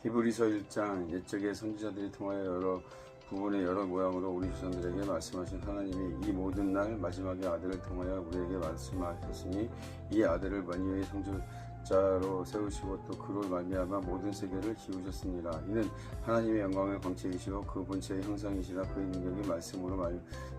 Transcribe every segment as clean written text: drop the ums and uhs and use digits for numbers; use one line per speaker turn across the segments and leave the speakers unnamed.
히브리서 1장 옛적의 선지자들이 통하여 여러 부분의 여러 모양으로 우리 조상들에게 말씀하신 하나님이 이 모든 날 마지막의 아들을 통하여 우리에게 말씀하셨으니 이 아들을 만유의 창조자로 세우시고 또 그로 말미암아 모든 세계를 키우셨습니다. 이는 하나님의 영광의 광채이시오 그 본체의 형상이시라 그의 능력이 말씀으로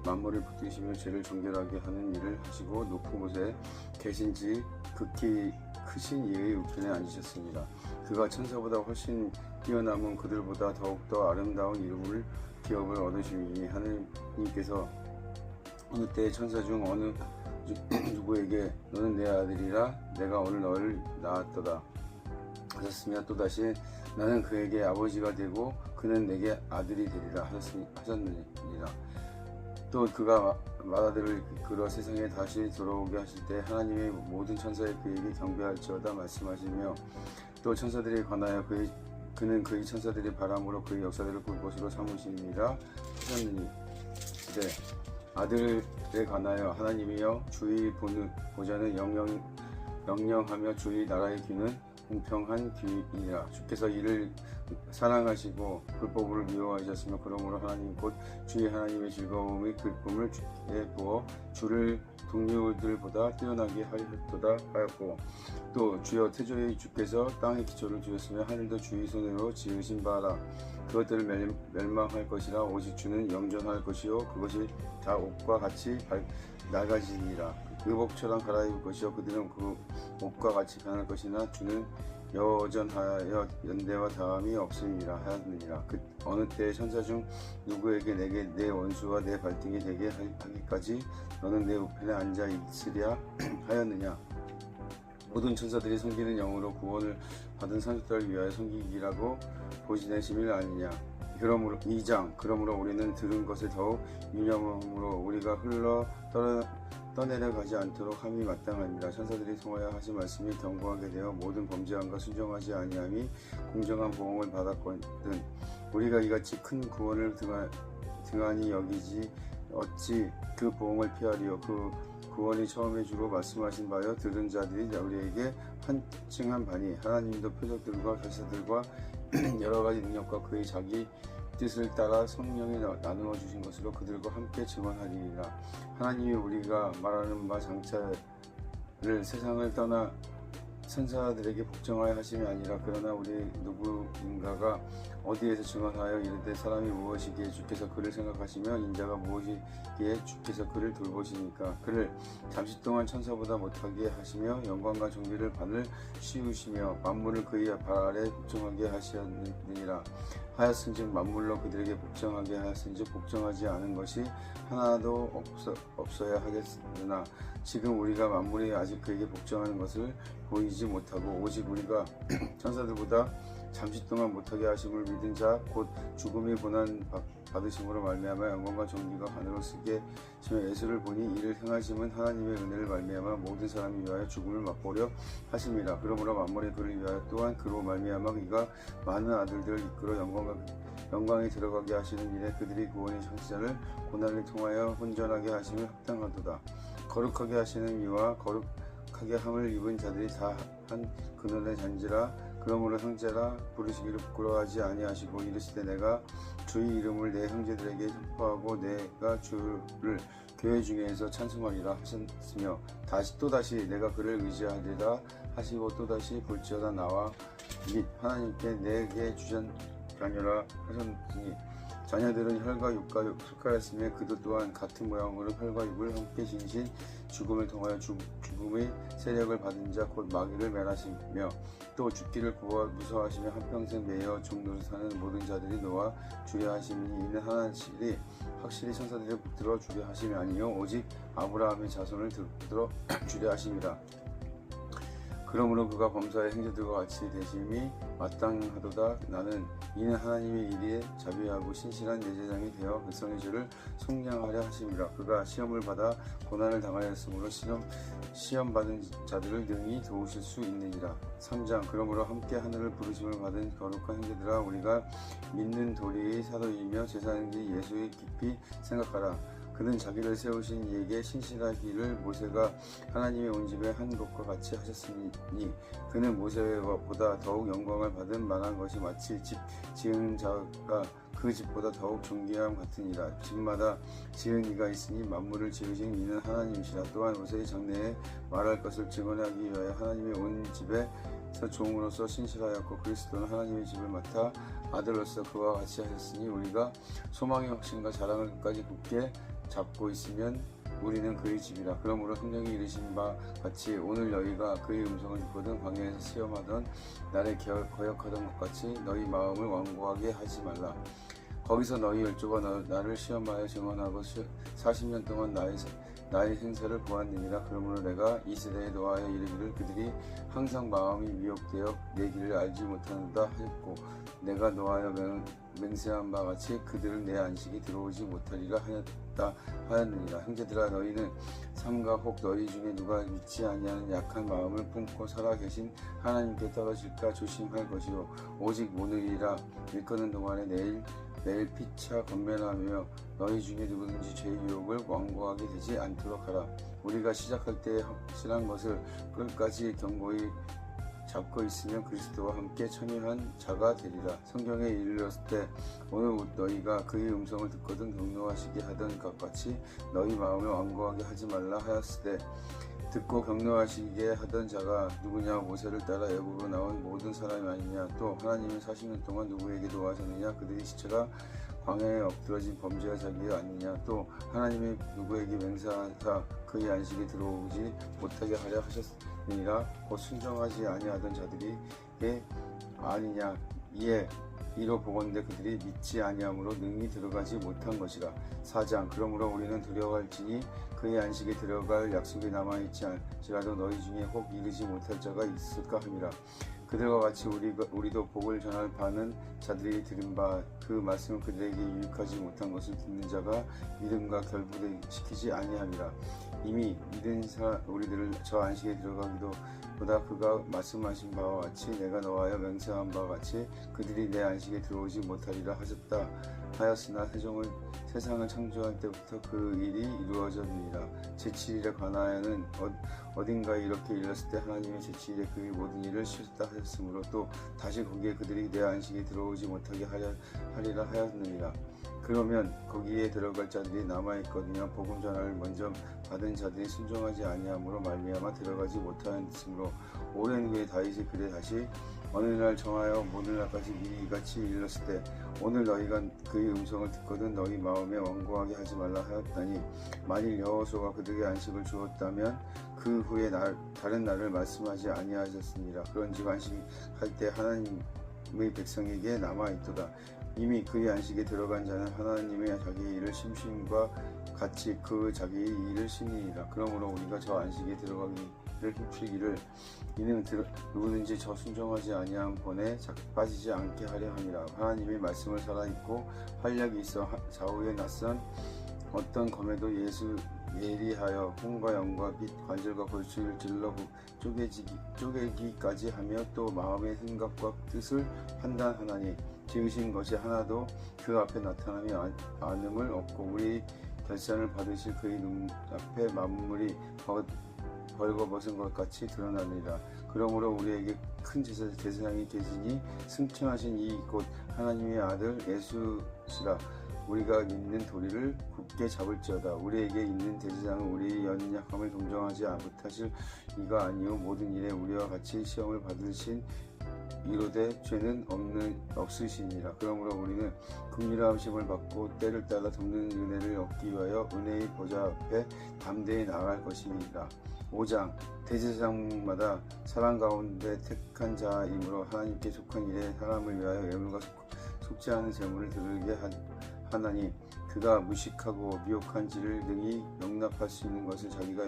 만물을 붙드시며 죄를 정결하게 하는 일을 하시고 높은 곳에 계신지 극히 크신 이의 우편에 앉으셨습니다. 그가 천사보다 훨씬 뛰어남은 그들보다 더욱더 아름다운 이름을 기업을 얻으시니 하느님께서 어느 때에 천사 중 어느 누구에게 너는 내 아들이라 내가 오늘 너를 낳았도다 하셨으며 또다시 나는 그에게 아버지가 되고 그는 내게 아들이 되리라 하셨느니라. 또 그가 맏아들을 이끌어 세상에 다시 돌아오게 하실 때 하나님의 모든 천사에 그에게 경배할지어다 말씀하시며 또 천사들에 관하여 그는 그의 천사들이 바람으로 그의 역사들을 볼 것으로 삼으시니라 하셨느니 이제 아들에 관하여 하나님이여 주의 보좌는 영영하며 주의 나라의 귀는 공평한 귀이니라. 주께서 이를 사랑하시고 불법을 미워하셨으며 그러므로 하나님 곧 주의 하나님의 즐거움의 기쁨을 주에 부어 주를 동료들보다 뛰어나게 하셨도다 하였고 또 주여 태조의 주께서 땅의 기초를 두셨으며 하늘도 주의 손으로 지으신 바라. 그것들을 멸망할 것이라 오직 주는 영존할 것이요 그것이 다 옷과 같이 낡아지니라. 의복처럼 갈아입을 것이요 그들은 그 옷과 같이 변할 것이나 주는 여전하여 연대와 다함이 없음이라 하였느니라. 그 어느 때 천사 중 누구에게 내게 내 원수와 내 발등이 되게 하기까지 너는 내 우편에 앉아 있으랴 하였느냐. 모든 천사들이 섬기는 영으로 구원을 받은 선지자를 위하여 섬기기라고 보시내심이 아니냐. 그러므로 2장 그러므로 우리는 들은 것에 더욱 유념함으로 우리가 떠내려가지 않도록 함이 마땅하니라. 천사들이 통하여 하신 말씀이 경고하게 되어 모든 범죄함과 순종하지 아니함이 공정한 보응을 받았거든 우리가 이같이 큰 구원을 등한히 여기지 어찌 그 보응을 피하리요. 그 구원이 처음에 주로 말씀하신 바여 들은 자들이 우리에게 한층한 바니 하나님도 표적들과 결사들과 여러가지 능력과 그의 자기 뜻을 따라 성령이 나누어 주신 것으로 그들과 함께 증언하리라. 하나님이 우리가 말하는 바 장차를 세상을 떠나 천사들에게 복종하여 하심이 아니라 그러나 우리 누구인가가 어디에서 증언하여 이르되 사람이 무엇이기에 주께서 그를 생각하시며 인자가 무엇이기에 주께서 그를 돌보시니까. 그를 잠시 동안 천사보다 못하게 하시며 영광과 존귀를 받을 씌우시며 만물을 그의 발 아래 복종하게 하시느니라 하였은즉 만물로 그들에게 복종하게 하였은즉 복종하지 않은 것이 하나도 없어야 하겠으나 지금 우리가 만물이 아직 그에게 복종하는 것을 보이지 못하고 오직 우리가 천사들보다 잠시 동안 못하게 하심을 믿은 자 곧 죽음이 고난 받으심으로 말미암아 영광과 존귀가 하늘로 쓰게 하시며 예수를 보니 이를 행하심은 하나님의 은혜를 말미암아 모든 사람이 위하여 죽음을 맛보려 하심이라. 그러므로 만물이 그를 위하여 또한 그로 말미암아 이가 많은 아들들을 이끌어 영광에 들어가게 하시는 일에 그들이 구원의 선지자를 고난을 통하여 혼전하게 하심이 합당하도다. 거룩하게 하시는 이와 거룩하게 함을 입은 자들이 다 한 근원의 잔지라. 그러므로 형제라 부르시기를 부끄러워하지 아니하시고 이르시되 내가 주의 이름을 내 형제들에게 선포하고 내가 주를 교회 중에서 찬송하리라 하셨으며 또다시 내가 그를 의지하리라 하시고 또다시 볼지어다 나와 및 하나님께 내게 주신 자녀라 하셨으니 자녀들은 혈과 육과 속하였으며 그도 또한 같은 모양으로 혈과 육을 함께 지니신 죽음을 통하여 죽음의 세력을 받은 자 곧 마귀를 멸하시며 또 죽기를 무서워하시며 한평생 매여 종 노릇하는 모든 자들이 놓아 주려 하심이니 이는 확실히 천사들을 붙들어 주려 하심이 아니요 오직 아브라함의 자손을 붙들어 주려 하심이라. 그러므로 그가 범사의 행제들과 같이 되심이 마땅하도다. 이는 하나님의 일에 자비하고 신실한 제사장이 되어 백성의 죄를 속량하려 하심이라. 그가 시험을 받아 고난을 당하였으므로 시험 받은 자들을 능히 도우실 수 있느니라. 3장 그러므로 함께 하늘을 부르심을 받은 거룩한 형제들아 우리가 믿는 도리의 사도이며 제사장이 예수의 깊이 생각하라. 그는 자기를 세우신 이에게 신실하기를 모세가 하나님의 온 집에 한 것과 같이 하셨으니 그는 모세보다 더욱 영광을 받은 만한 것이 마치 집 지은 자가 그 집보다 더욱 존귀함 같으니라. 집마다 지은 이가 있으니 만물을 지으신 이는 하나님이시라. 또한 모세의 장래에 말할 것을 증언하기 위하여 하나님의 온 집에서 종으로서 신실하였고 그리스도는 하나님의 집을 맡아 아들로서 그와 같이 하셨으니 우리가 소망의 확신과 자랑을 끝까지 굳게 잡고 있으면 우리는 그의 집이라. 그러므로 성령이 이르신 바 같이 오늘 너희가 그의 음성을 듣거든 광야에서 시험하던 나를 거역하던 것 같이 너희 마음을 완고하게 하지 말라. 거기서 너희 열조가 나를 시험하여 증언하고 40년 동안 나의 행사를 보았느니라. 그러므로 내가 이 세대에 노하여 이르기를 그들이 항상 마음이 미혹되어 내 길을 알지 못하는다 하였고 내가 노하여 맹세한 바 같이 그들은 내 안식이 들어오지 못하리라 하였느니라. 형제들아 너희는 삼가 혹 너희 중에 누가 믿지 아니하는 약한 마음을 품고 살아 계신 하나님께 떨어질까 조심할 것이요 오직 오늘이라 일컫는 동안에 내일 피차 건면하며 너희 중에 누구든지 죄의 유혹을 완고하게 되지 않도록 하라. 우리가 시작할 때 확실한 것을 끝까지 견고히 잡고 있으면 그리스도와 함께 참여한 자가 되리라. 성경에 이르렀을 때 오늘 너희가 그의 음성을 듣거든 경노하시게 하던 것 같이 너희 마음을 완고하게 하지 말라 하였으되 듣고 경노하시게 하던 자가 누구냐? 모세를 따라 애굽으로 나온 모든 사람이 아니냐? 또 하나님은 40년 동안 누구에게 도와줬느냐? 그들이 시체가 광야에 엎드러진 범죄와 자기가 아니냐? 또 하나님이 누구에게 맹세하사 그의 안식에 들어오지 못하게 하려 하셨느니라. 곧 순종하지 아니하던 자들이 아니냐? 이로 보건대 그들이 믿지 아니함으로 능히 들어가지 못한 것이라. 4장 그러므로 우리는 두려워할지니 그의 안식에 들어갈 약속이 남아있지 않지라도 너희 중에 혹 이르지 못할 자가 있을까 함이라. 그들과 같이 우리도 복을 전할 바는 자들이 들은 바 그 말씀을 그들에게 유익하지 못한 것을 듣는 자가 믿음과 결부시키지 아니함이라. 이미 믿은 우리들을 저 안식에 들어가기도 보다 그가 말씀하신 바와 같이 내가 너하여 맹세한 바와 같이 그들이 내 안식에 들어오지 못하리라 하셨다 하였으나 세상을 창조할 때부터 그 일이 이루어졌느니라. 제7일에 관하여는 어딘가에 이렇게 일렀을 때 하나님의 제7일에 그의 모든 일을 쉬었다 하셨으므로 또 다시 거기에 그들이 내 안식에 들어오지 못하게 하리라 하였느니라. 그러면 거기에 들어갈 자들이 남아있거든요. 복음 전화를 먼저 받은 자들이 순종하지 아니함으로 말미암아 들어가지 못하였으므로 오랜 후에 다윗이 그래 다시 어느 날 정하여 모든 날까지 미리 이같이 일렀을 때 오늘 너희가 그의 음성을 듣거든 너희 마음에 완고하게 하지 말라 하였다니 만일 여호수아가 그들에게 안식을 주었다면 그 후에 다른 날을 말씀하지 아니하셨습니다. 그런즉 안식할 때 하나님의 백성에게 남아있도다. 이미 그의 안식에 들어간 자는 하나님의 자기의 일을 심심과 같이 그 자기의 일을 심리니라. 그러므로 우리가 저 안식에 들어가기를 힘쓰기를 이는 누구든지 저 순종하지 아니한 본에 빠지지 않게 하려 함이라. 하나님의 말씀을 살아있고 활력이 있어 좌우에 낯선 어떤 검에도 예리하여 혼과 영과 빛 관절과 골수를 찔러 쪼개기까지 하며 또 마음의 생각과 뜻을 판단하나니 지으신 것이 하나도 그 앞에 나타남이 않음을 없고 우리 결산을 받으실 그의 눈앞에 만물이 벌거벗은 것 같이 드러나니라. 그러므로 우리에게 큰 제사장이 계시니 승천하신 이 곧 하나님의 아들 예수시라. 우리가 믿는 도리를 굳게 잡을지어다. 우리에게 있는 대제사장은 우리의 연약함을 동정하지 못하실 이가 아니요 모든 일에 우리와 같이 시험을 받으신 이로되 죄는 없으시니라. 그러므로 우리는 긍휼하심을 받고 때를 따라 돕는 은혜를 얻기 위하여 은혜의 보좌 앞에 담대히 나아갈 것이니라. 5장 대제사장마다 사람 가운데 택한 자이므로 하나님께 속한 일에 사람을 위하여 예물과 속지 않은 재물을 드리게 하나니 그가 무식하고 미혹한지를 능히 용납할 수 있는 것을 자기가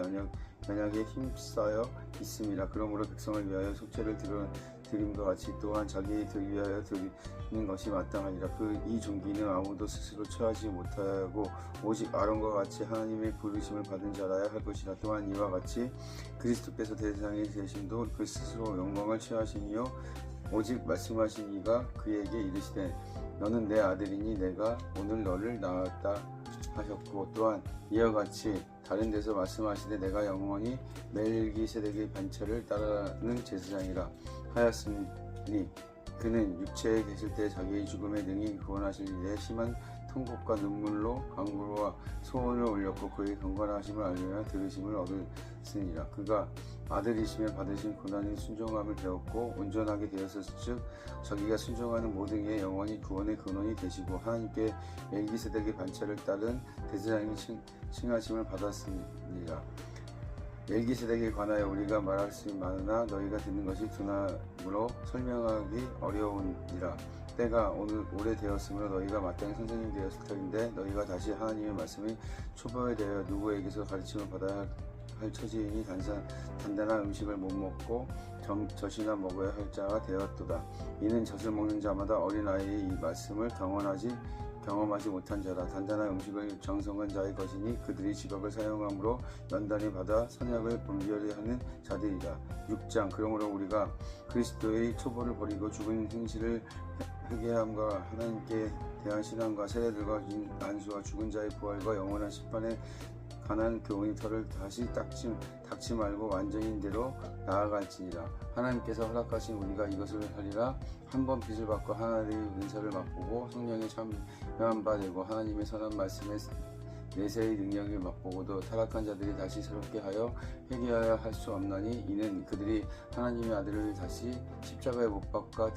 연약에 힘싸여 있음이라. 그러므로 백성을 위하여 속죄를 드림과 같이 또한 자기를 위하여 드리는 것이 마땅하니라. 이 종기는 아무도 스스로 취하지 못하고 오직 아론과 같이 하나님의 부르심을 받은 자라야 할 것이라. 또한 이와 같이 그리스도께서 대제사장이 되심도 그 스스로 영광을 취하시니요 오직 말씀하신 이가 그에게 이르시되 너는 내 아들이니 내가 오늘 너를 낳았다 하셨고 또한 이와 같이 다른 데서 말씀하시되 내가 영원히 멜기세덱의 반차를 따르는 제사장이라 하였으니 그는 육체에 계실 때 자기의 죽음에 능히 구원하실 일에 심한 통곡과 눈물로 강구와 소원을 올렸고 그의 경건하심을 알려야 들으심을 얻었으니라. 그가 아들이시며 받으신 고난인 순종함을 배웠고 온전하게 되었을즉 자기가 순종하는 모든 이에 영원히 구원의 근원이 되시고 하나님께 멜기세덱의 반차를 따른 대제사장이 칭하심을 받았으니라. 멜기세덱에 관하여 우리가 말할 수 많으나 너희가 듣는 것이 둔함으로 설명하기 어려우니라. 때가 오래되었으므로 너희가 마땅히 선생님이 되었을 터인데 너희가 다시 하나님의 말씀이 초보에 대하여 누구에게서 가르침을 받아야 할 처지이니 단단한 음식을 못 먹고 젖이나 먹어야 할 자가 되었도다. 이는 젖을 먹는 자마다 어린아이의 이 말씀을 경험하지 못한 자라. 단단한 음식을 정성한 자의 것이니 그들이 지각을 사용함으로 연단을 받아 선약을 분별히 하는 자들이라. 6장 그러므로 우리가 그리스도의 초보를 버리고 죽은 행실을 회개함과 하나님께 대한 신앙과 세례들과 안수와 죽은 자의 부활과 영원한 심판에 관한 교훈이 털을 다시 닦지 말고 완전인 대로 나아갈지니라. 하나님께서 허락하신 우리가 이것을 하리라. 한 번 빚을 받고 하나님의 은사를 맛보고 성령에 참여한 바 되고 하나님의 선한 말씀에 내세의 능력을 맛보고도 타락한 자들이 다시 새롭게 하여 회개하여 할 수 없나니 이는 그들이 하나님의 아들을 다시 십자가에 못 박아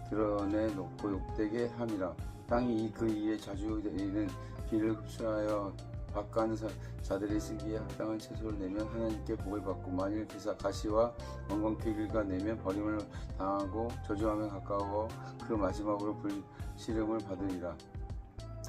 드러내놓고 욕되게 함이라. 땅이 그 이에 자주 내리는 비를 흡수하여 박가는 자들이 쓰기에 합당한 채소를 내면 하나님께 복을 받고 만일 가시와 원건키를 내면 버림을 당하고 저주하면 가까워 그 마지막으로 불시름을 받으리라.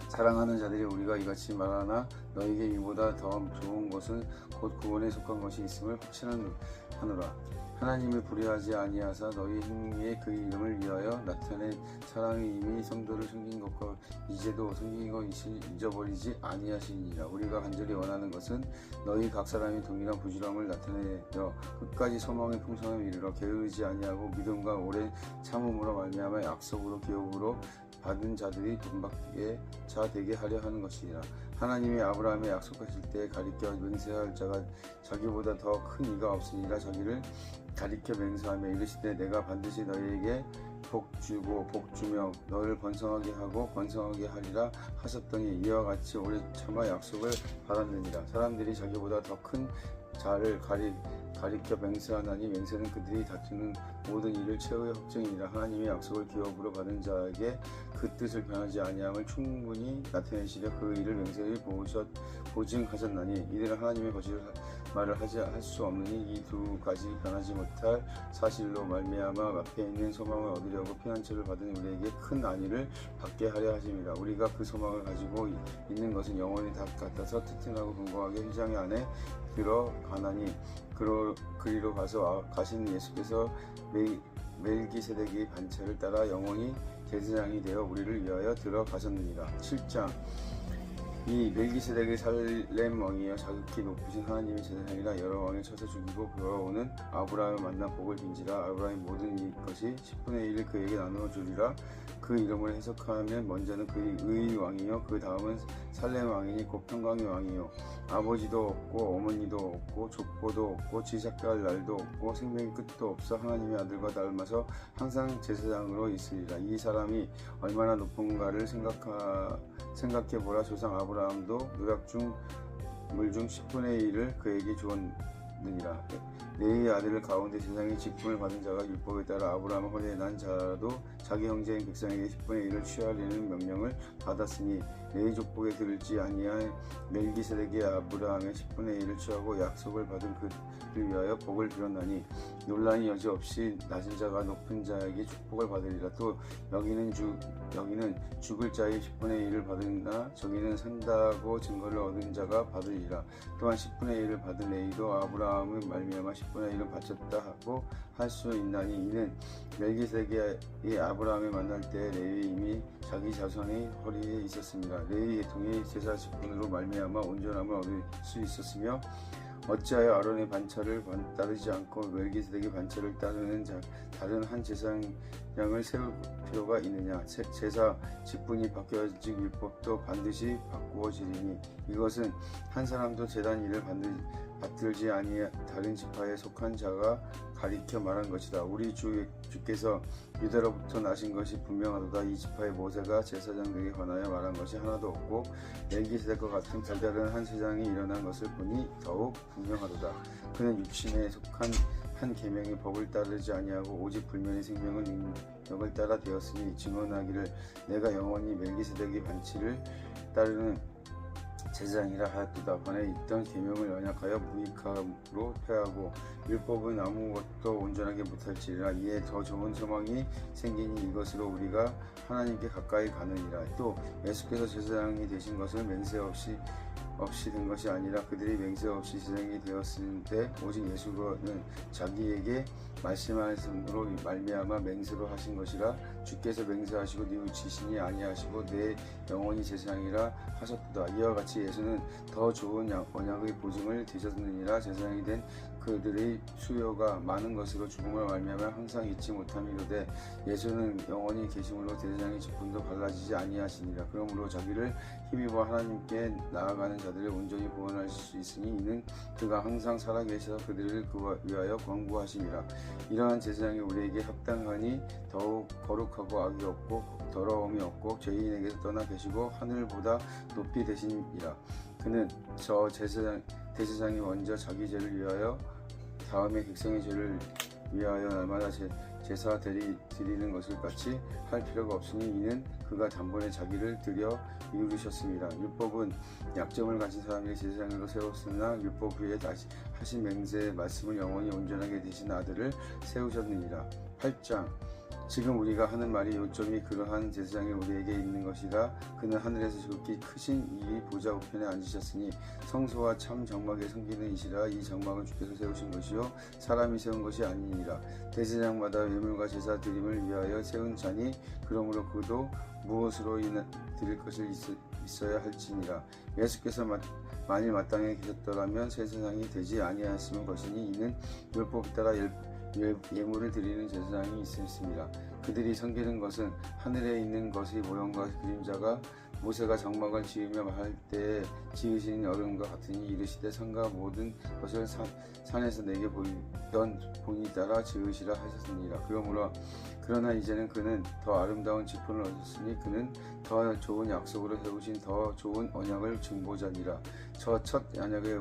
사랑하는 자들이 우리가 이같이 말하나 너에게 이보다 더 좋은 것은 곧 구원에 속한 것이 있음을 확신하노라. 하나님을 불의하지 아니하사 너희 행위에 그 이름을 위하여 나타낸 사랑이 이미 성도를 섬긴 것과 이제도 섬긴 것 잊어버리지 아니하시니라. 우리가 간절히 원하는 것은 너희 각 사람이 동일한 부지런함을 나타내어 끝까지 소망의 풍성함에 이르러 게으르지 아니하고 믿음과 오랜 참음으로 말미암아 약속으로 기업으로 받은 자들이 돈받게 자 되게 하려 하는 것이니라. 하나님이 아브라함에 약속하실 때 가리켜 맹세할 자가 자기보다 더 큰 이가 없으니라. 자기를 가리켜 맹세하며 이르시되 내가 반드시 너희에게 복 주고 복 주며 너를 번성하게 하고 번성하게 하리라 하셨더니 이와 같이 오래 참아 약속을 받았느니라. 사람들이 자기보다 더 큰 자를 가리켜 맹세하나니 맹세는 그들이 다투는 모든 일을 최후의 확정이니라. 하나님의 약속을 기업으로 받은 자에게 그 뜻을 변하지 아니함을 충분히 나타내시려 그 일을 맹세히 보증하셨나니 이들은 하나님의 것을 말을 할 수 없느니 이 두 가지 변하지 못할 사실로 말미암아 앞에 있는 소망을 얻으려고 피난처를 받은 우리에게 큰 안위를 받게 하려 하심이라. 우리가 그 소망을 가지고 있는 것은 영원히 다 같아서 튼튼하고 견고하게 휘장 안에 들어가나니 그리로 가신 예수께서 멜기세덱의 반차를 따라 영원히 제사장이 되어 우리를 위하여 들어가셨느니라. 7장 이 멜기세덱의 살렘 왕이여 자극히 높으신 하나님의 제사장이라. 여러 왕을 쳐서 죽이고 돌아오는 아브라함을 만나 복을 빈지라. 아브라함의 모든 것이 10분의 1을 그에게 나누어 주리라. 그 이름을 해석하면 먼저는 그의 의 왕이요 그 다음은 살렘 왕이니 곧 평강의 왕이요 아버지도 없고 어머니도 없고 족보도 없고 지삭할 날도 없고 생명의 끝도 없어 하나님의 아들과 닮아서 항상 제사장으로 있으리라. 이 사람이 얼마나 높은가를 생각해보라. 조상 아브라함도 누락 중 물 중 10분의 1을 그에게 주었느니라. 레위의 아들 가운데 세상의 직분을 받은 자가 율법에 따라 아브라함을 허리에 난 자도 자기 형제인 백성에게 10분의 1을 취하려는 명령을 받았으니 레위 족복에 들을지 아니한 멜기세덱이 아브라함의 10분의 1을 취하고 약속을 받은 그를 위하여 복을 빌었나니 논란이 여지없이 낮은 자가 높은 자에게 축복을 받으리라. 또 여기는 죽을 자의 10분의 1을 받으나 저기는 산다고 증거를 얻은 자가 받으리라. 또한 10분의 1을 받은 레위도 아브라함의 말미암아 10분의 1을 바쳤다 하고 할 수 있나니 이는 멜기세덱이 아브라함을 만날 때 레위 이미 자기 자손의 허리에 있었습니다. 레위 계통이 제사 직분으로 말미암아 온전함을 얻을 수 있었으며 어찌하여 아론의 반차를 따르지 않고 멜기세덱의 반차를 따르는 다른 한 제사장을 세울 필요가 있느냐. 제사 직분이 바뀌어질 율법도 반드시 바꾸어지리니 이것은 한 사람도 제단 일을 받들지 아니 다른 지파에 속한 자가 가리켜 말한 것이다. 우리 주께서 유다로부터 나신 것이 분명하도다. 이 지파의 모세가 제사장들에게 관하여 말한 것이 하나도 없고 멜기세덱과 같은 별다른 한 세상이 일어난 것을 보니 더욱 분명하도다. 그는 육신에 속한 한 계명의 법을 따르지 아니하고 오직 불면의 생명의 능력을 따라 되었으니 증언하기를 내가 영원히 멜기세덱의 반치를 따르는 제사장이라 하였도다. 관에 있던 계명을 연약하여 무익함으로 패하고 율법은 아무것도 온전하게 못할지라. 이에 더 좋은 소망이 생기니 이것으로 우리가 하나님께 가까이 가느니라. 또 예수께서 제사장이 되신 것은 맹세 없이 된 것이 아니라 그들이 맹세 없이 제사장이 되었는데 오직 예수는 자기에게 말씀하심으로 말미암아 맹세로 하신 것이라. 주께서 맹세하시고 뉘우치시니 아니하시고 내 영원히 제사장이라 하셨도다. 이와 같이 예수는 더 좋은 언약의 보증을 되셨느니라. 제사장이 된 그들의 수요가 많은 것으로 죽음을 말미암아 항상 잊지 못함이로되 예수는 영원히 계심으로 제사장의 직분도 갈라지지 아니하시니라. 그러므로 자기를 힘입어 하나님께 나아가는 자들을 온전히 구원할 수 있으니 이는 그가 항상 살아계셔 그들을 위하여 권고하심이라. 이러한 제사장이 우리에게 합당하니 더욱 거룩하고 악이 없고 더러움이 없고 죄인에게서 떠나 계시고 하늘보다 높이 되시니라. 그는 저 대제사장이 먼저 자기 죄를 위하여 다음에 백성의 죄를 위하여 날마다 제사 드리는 것을 같이 할 필요가 없으니 이는 그가 단번에 자기를 드려 이루셨습니다. 율법은 약점을 가진 사람에게 제사장으로 세웠으나 율법 후에 다시 하신 맹세의 말씀을 영원히 온전하게 되신 아들을 세우셨느니라. 8장 지금 우리가 하는 말이 요점이 그러한 제사장이 우리에게 있는 것이라. 그는 하늘에서 지극히 크신 이 보좌 우편에 앉으셨으니 성소와 참 장막에 섬기는 이시라. 이 장막은 주께서 세우신 것이요 사람이 세운 것이 아니니라. 대제사장마다 예물과 제사 드림을 위하여 세운 자니 그러므로 그도 무엇으로 드릴 것을 있어야 할지니라. 예수께서 만일 마땅히 계셨더라면 세상이 되지 아니하였을 것이니 이는 율법에 따라 예물을 드리는 제사장이 있습니다. 그들이 섬기는 것은 하늘에 있는 것의 모형과 그림자가 모세가 장막을 지으며 할 때에 지으신 얼음과 같으니 이르시되 산과 모든 것을 산에서 내게 보이던 본이 따라 지으시라 하셨느니라. 그러나 이제는 그는 더 아름다운 직분을 얻었으니 그는 더 좋은 약속으로 세우신 더 좋은 언약을 증보자니라. 저 첫 언약에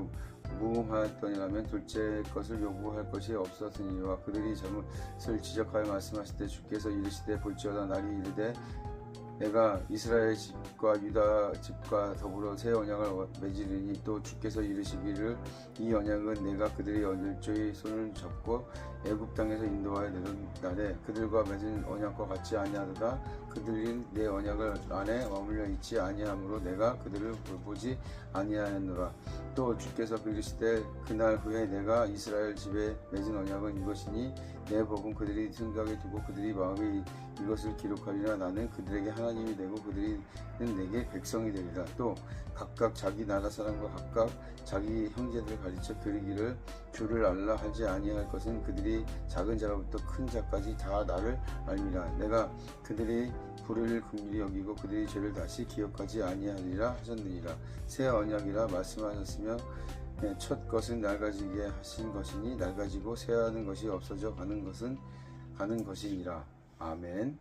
무음하였더니라면 둘째 것을 요구할 것이 없었으니와 그들이 잘못을 지적하여 말씀하실 때 주께서 이르시되 볼지어다 날이 이르되 내가 이스라엘 집과 유다 집과 더불어 새 언약을 맺으리니 또 주께서 이르시기를 이 언약은 내가 그들의 열조의 손을 잡고 애굽 땅에서 인도하여 내던 날에 그들과 맺은 언약과 같지 아니하도다. 그들이 내 언약을 안에 머물러 있지 아니하므로 내가 그들을 보지 아니하였노라. 또 주께서 이르시되 그날 후에 내가 이스라엘 집에 맺은 언약은 이것이니 내 법은 그들이 생각에 두고 그들이 마음에 이것을 기록하리라. 나는 그들에게 하나님이 되고 그들은 내게 백성이 되리라. 또 각각 자기 나라 사람과 각각 자기 형제들을 가르쳐 그르기를 주를 알라 하지 아니할 것은 그들이 작은 자로부터 큰 자까지 다 나를 알미라. 내가 그들이 불의를 긍휼히 여기고 그들의 죄를 다시 기억하지 아니하리라 하셨느니라. 새 언약이라 말씀하셨으며 첫 것은 낡아지게 하신 것이니 낡아지고 새하는 것이 없어져 가는 것이니라. 아멘.